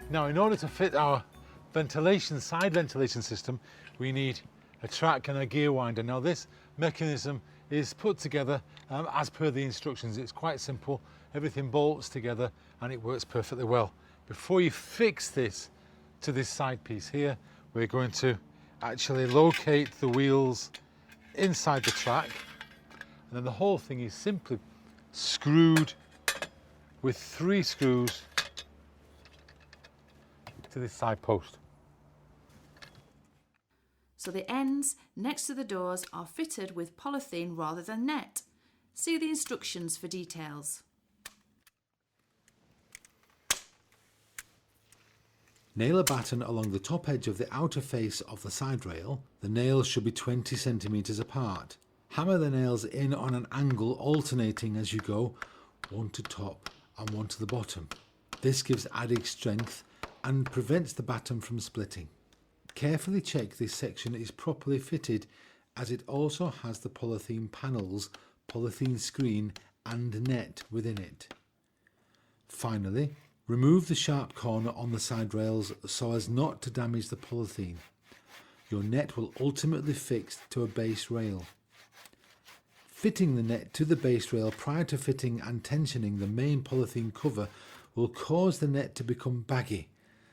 Now, in order to fit our side ventilation system, we need a track and a gear winder. Now, this mechanism is put together as per the instructions. It's quite simple. Everything bolts together and it works perfectly well. Before you fix this to this side piece here, we're going to actually locate the wheels inside the track, and then the whole thing is simply screwed with 3 screws to this side post. So the ends next to the doors are fitted with polythene rather than net. See the instructions for details. Nail a batten along the top edge of the outer face of the side rail. The nails should be 20 centimetres apart. Hammer the nails in on an angle, alternating as you go, one to top and one to the bottom. This gives added strength and prevents the batten from splitting. Carefully check this section is properly fitted, as it also has the polythene panels, polythene screen and net within it. Finally, remove the sharp corner on the side rails so as not to damage the polythene. Your net will ultimately fix to a base rail. Fitting the net to the base rail prior to fitting and tensioning the main polythene cover will cause the net to become baggy,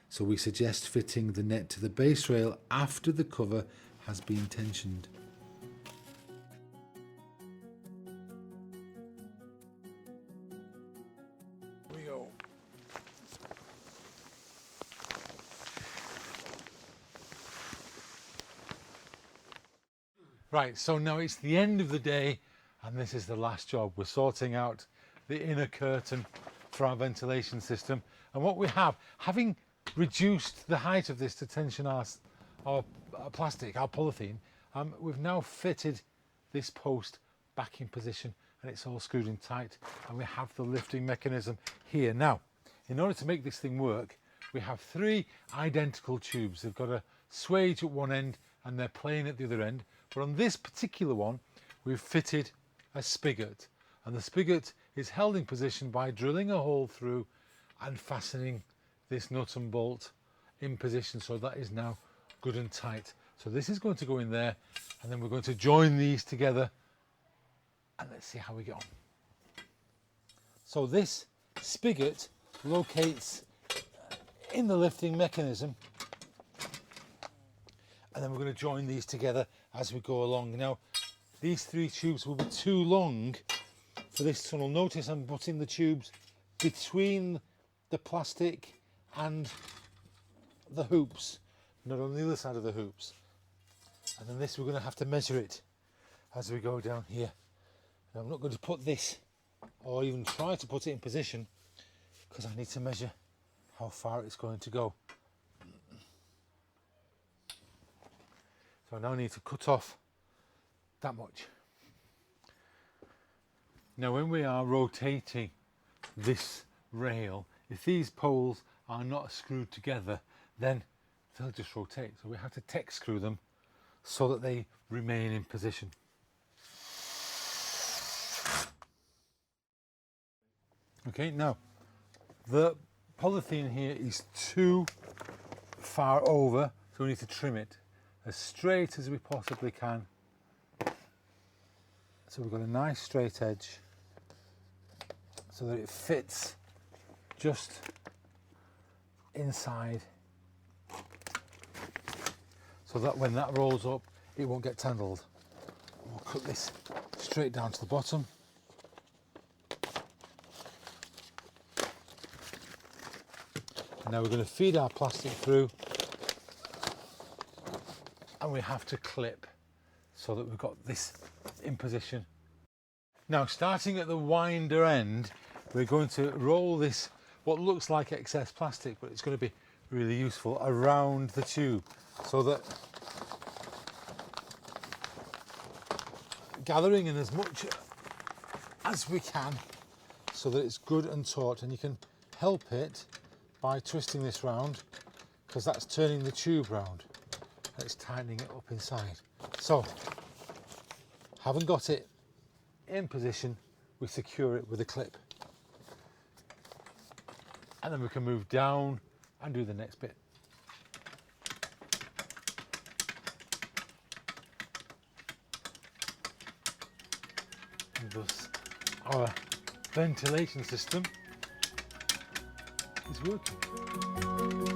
so we suggest fitting the net to the base rail after the cover has been tensioned. Here we go. Right, so now it's the end of the day and this is the last job. We're sorting out the inner curtain for our ventilation system, and what we have, having reduced the height of this to tension our plastic, our polythene, we've now fitted this post back in position and it's all screwed in tight, and we have the lifting mechanism here. Now, in order to make this thing work, we have 3 identical tubes. They've got a swage at one end and they're plain at the other end, but on this particular one we've fitted a spigot, and the spigot is held in position by drilling a hole through and fastening this nut and bolt in position, so that is now good and tight. So this is going to go in there, and then we're going to join these together and let's see how we get on. So this spigot locates in the lifting mechanism, and then we're going to join these together as we go along. Now, these 3 tubes will be too long for this tunnel. Notice I'm putting the tubes between the plastic and the hoops, not on the other side of the hoops. And then this, we're going to have to measure it as we go down here. Now, I'm not going to put this or even try to put it in position because I need to measure how far it's going to go. So I now need to cut off that much. Now, when we are rotating this rail, if these poles are not screwed together, then they'll just rotate. So we have to tech screw them so that they remain in position. Okay, now the polythene here is too far over, so we need to trim it as straight as we possibly can. So we've got a nice straight edge so that it fits just inside, so that when that rolls up it won't get tangled. We'll cut this straight down to the bottom. And now we're going to feed our plastic through, and we have to clip so that we've got this in position. Now, starting at the winder end, we're going to roll this, what looks like excess plastic, but it's going to be really useful, around the tube, so that gathering in as much as we can so that it's good and taut. And you can help it by twisting this round, because that's turning the tube round and it's tightening it up inside. So, having got it in position, we secure it with a clip, and then we can move down and do the next bit. And thus our ventilation system is working.